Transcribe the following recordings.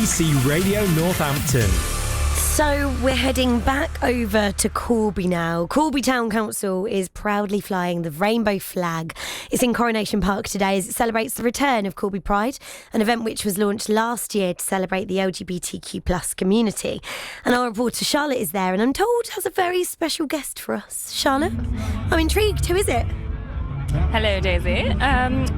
BBC Radio Northampton. So we're heading back over to Corby now. Corby Town Council is proudly flying the rainbow flag. It's in Coronation Park today as it celebrates the return of Corby Pride, an event which was launched last year to celebrate the LGBTQ+ community. And our reporter Charlotte is there and I'm told has a very special guest for us. Charlotte, I'm intrigued. Who is it? Hello, Daisy.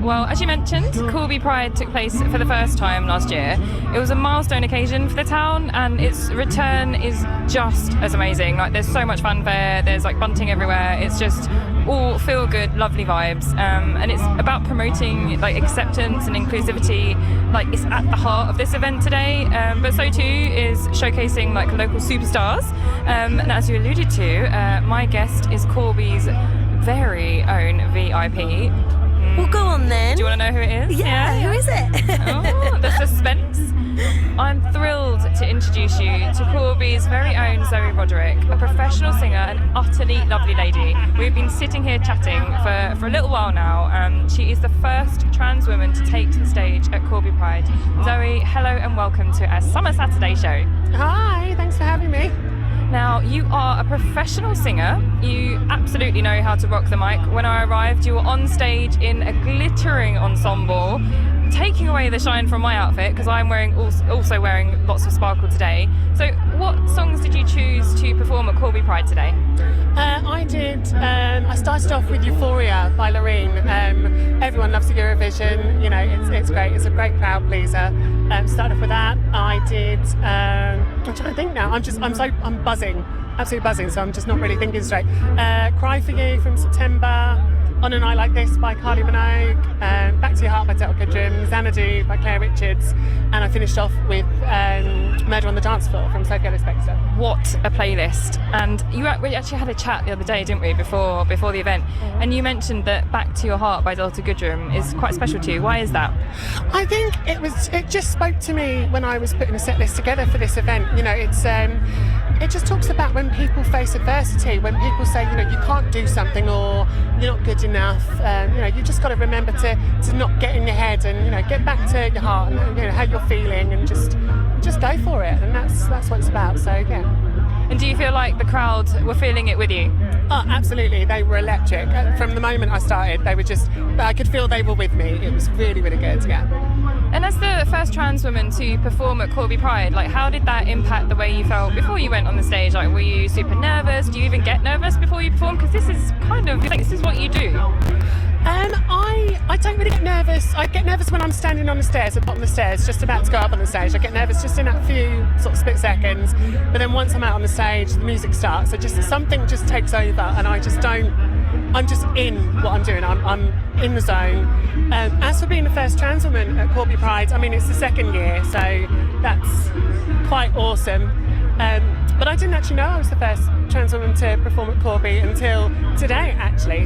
Well, as you mentioned, Corby Pride took place for the first time last year. It was a milestone occasion for the town, and its return is just as amazing. Like, there's so much fanfare, there's like bunting everywhere. It's just all feel good, lovely vibes, and it's about promoting like acceptance and inclusivity. Like, it's at the heart of this event today, but so too is showcasing like local superstars. And as you alluded to, my guest is Corby's very own VIP. Well, go on then. Do you want to know who it is? Yeah. Who is it? Oh, the suspense. I'm thrilled to introduce you to Corby's very own Zoe Roderick, a professional singer and utterly lovely lady. We've been sitting here chatting for a little while now. She is the first trans woman to take to the stage at Corby Pride. Zoe, hello and welcome to our Summer Saturday show. Hi, thanks for having me. Now, you are a professional singer. You absolutely know how to rock the mic. When I arrived, you were on stage in a glittering ensemble, taking away the shine from my outfit because I'm also wearing lots of sparkle today. So what songs did you choose to perform at Corby Pride today? I started off with Euphoria by Loreen. Everyone loves Eurovision, you know, it's great, it's a great crowd pleaser. Started off with that. I did, I'm trying to think now, I'm buzzing, absolutely buzzing, so I'm just not really thinking straight. Cry For You from September, On a Night Like This by Kylie Minogue, Back to Your Heart by Delta Goodrum, Xanadu by Claire Richards, and I finished off with Murder on the Dance Floor from Sophie Ellis-Bextor. What a playlist. And we actually had a chat the other day, didn't we, before the event, and you mentioned that Back to Your Heart by Delta Goodrum is quite special to you. Why is that? I think it just spoke to me when I was putting a set list together for this event. You know, it just talks about when people face adversity, when people say, you know, you can't do something or you're not good enough. You know, you just got to remember to not get in your head and, you know, get back to your heart and, you know, how you're feeling and just go for it. And that's what it's about. So yeah. And do you feel like the crowd were feeling it with you? Oh, absolutely. They were electric. From the moment I started, I could feel they were with me. It was really, really good, yeah. And as the first trans woman to perform at Corby Pride, like, how did that impact the way you felt before you went on the stage? Like, were you super nervous? Do you even get nervous before you perform? Because this is what you do. I don't really get nervous. I get nervous when I'm standing on the stairs, at the bottom of the stairs, just about to go up on the stage. I get nervous just in that few sort of split seconds. But then once I'm out on the stage, the music starts. So just something just takes over, and I'm just in what I'm doing. I'm in the zone. As for being the first trans woman at Corby Pride, I mean, it's the second year, so that's quite awesome. But I didn't actually know I was the first trans woman to perform at Corby until today, actually.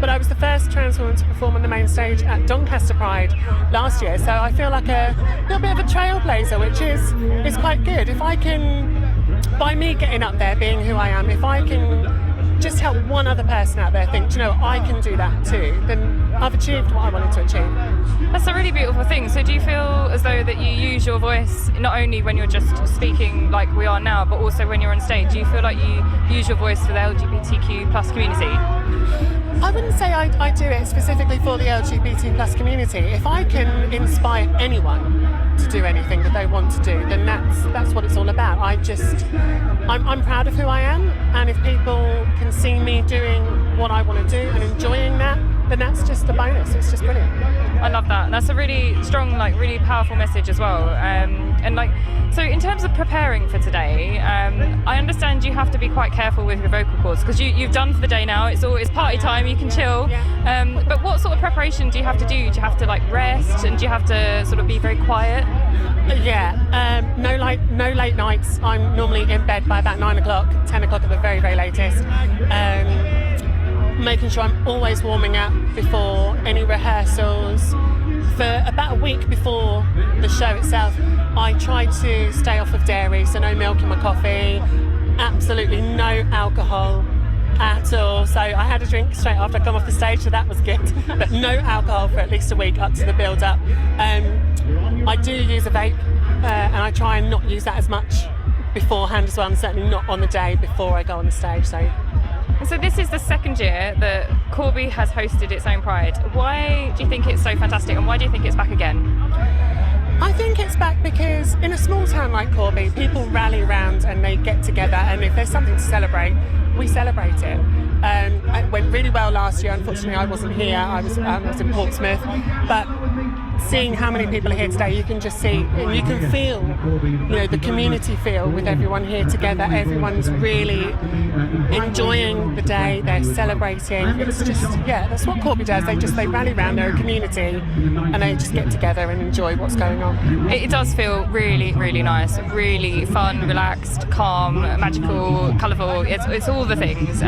But I was the first trans woman to perform on the main stage at Doncaster Pride last year. So I feel like a little bit of a trailblazer, which is quite good. If I can, by me getting up there, being who I am, if I can just help one other person out there think, you know, I can do that too, then I've achieved what I wanted to achieve. That's a really beautiful thing. So do you feel as though that you use your voice not only when you're just speaking like we are now, but also when you're on stage? Do you feel like you use your voice for the LGBTQ+ community? I wouldn't say I do it specifically for the LGBT+ community. If I can inspire anyone to do anything that they want to do, then that's what it's all about. I'm proud of who I am, and if people can see me doing what I want to do and enjoying that, then that's just a bonus. It's just brilliant. I love that. That's a really strong, like, really powerful message as well. And like, so in terms of preparing for today, I understand you have to be quite careful with your vocal cords because you've done for the day now. It's party time. You can chill. But what sort of preparation do you have to do? Do you have to like rest, and do you have to sort of be very quiet? Yeah. No late nights. I'm normally in bed by about 9 o'clock, 10 o'clock at the very, very latest. Making sure I'm always warming up before any rehearsals. For about a week before the show itself, I try to stay off of dairy, so no milk in my coffee, absolutely no alcohol at all. So I had a drink straight after I come off the stage, so that was good. But no alcohol for at least a week up to the build-up. I do use a vape and I try and not use that as much beforehand as well, and certainly not on the day before I go on the stage. So this is the second year that Corby has hosted its own Pride. Why do you think it's so fantastic, and why do you think it's back again? I think it's back because in a small town like Corby, people rally around and they get together, and if there's something to celebrate, we celebrate it. It went really well last year. Unfortunately, I wasn't here. I was in Portsmouth, but seeing how many people are here today, you can just see and you can feel, the community feel with everyone here together. Everyone's really enjoying the day. They're celebrating. It's just, that's what Corby does. They rally around their community and they just get together and enjoy what's going on. It does feel really, really nice, really fun, relaxed, calm, magical, colourful. It's all the things.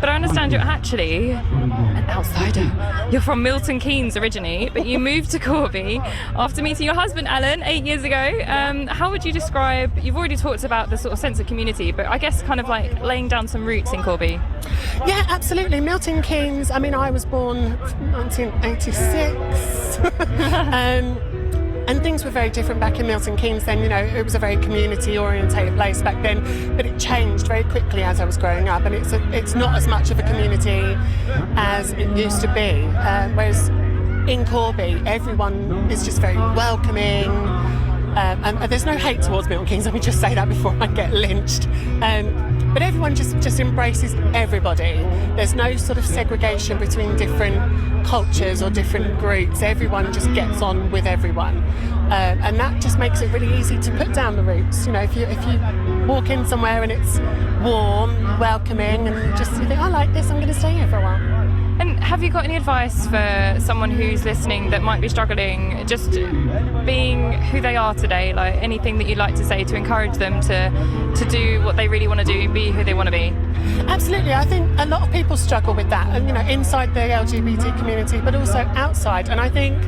But I understand you're actually an outsider. You're from Milton Keynes originally, but you moved to Corby after meeting your husband Alan 8 years ago. How would you describe, you've already talked about the sort of sense of community, but I guess kind of like laying down some roots in Corby. Yeah, absolutely. Milton Keynes, I was born 1986 and things were very different back in Milton Keynes then. It was a very community orientated place back then, but it changed very quickly as I was growing up, and it's not as much of a community as it used to be, whereas in Corby everyone is just very welcoming, and there's no hate towards Milton Keynes. Let me just say that before I get lynched. But everyone just embraces everybody. There's no sort of segregation between different cultures or different groups. Everyone just gets on with everyone, and that just makes it really easy to put down the roots. If you walk in somewhere and it's warm, welcoming, and you think, I like this, I'm going to stay here for a while. And have you got any advice for someone who's listening that might be struggling, just being who they are today? Like anything that you'd like to say to encourage them to do what they really want to do, be who they want to be? Absolutely. I think a lot of people struggle with that, and inside the LGBT community, but also outside. And I think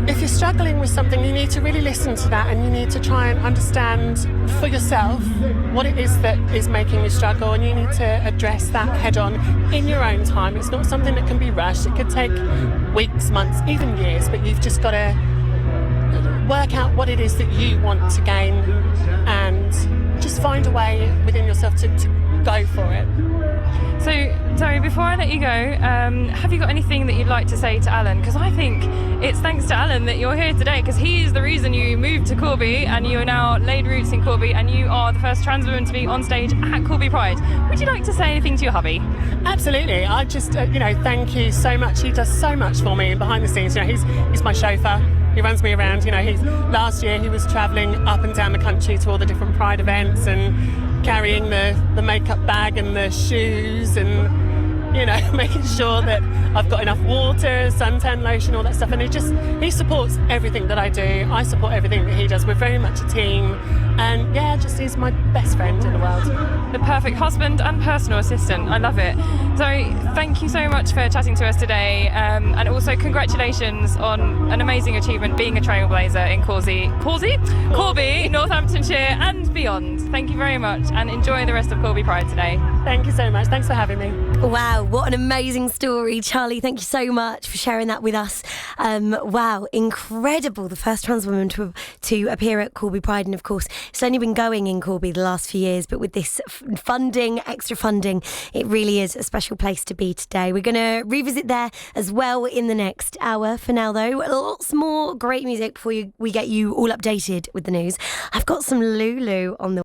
if you're struggling with something, you need to really listen to that, and you need to try and understand for yourself what it is that is making you struggle, and you need to address that head on in your own time. It's not something that can be rushed. It could take weeks, months, even years, but you've just got to work out what it is that you want to gain and just find a way within yourself to go for it. So, Zoe, before I let you go, have you got anything that you'd like to say to Alan? Because I think it's thanks to Alan that you're here today, because he is the reason you moved to Corby and you are now laid roots in Corby, and you are the first trans woman to be on stage at Corby Pride. Would you like to say anything to your hubby? Absolutely. I just, thank you so much. He does so much for me behind the scenes. He's my chauffeur. He runs me around. Last year he was travelling up and down the country to all the different Pride events and carrying the makeup bag and the shoes and making sure that I've got enough water, suntan lotion, all that stuff. And he supports everything that I do. I support everything that he does. We're very much a team, and he's my best friend in the world. The perfect husband and personal assistant. I love it. Zoe, thank you so much for chatting to us today, and also congratulations on an amazing achievement, being a trailblazer in Corby, Northamptonshire and beyond. Thank you very much, and enjoy the rest of Corby Pride today. Thank you so much. Thanks for having me. Wow, what an amazing story. Charlie, thank you so much for sharing that with us. Wow, incredible. The first trans woman to appear at Corby Pride, and of course, it's only been going in Corby the last few years, but with this extra funding, it really is a special place to be today. We're going to revisit there as well in the next hour. For now, though, lots more great music before we get you all updated with the news. I've got some Lulu on the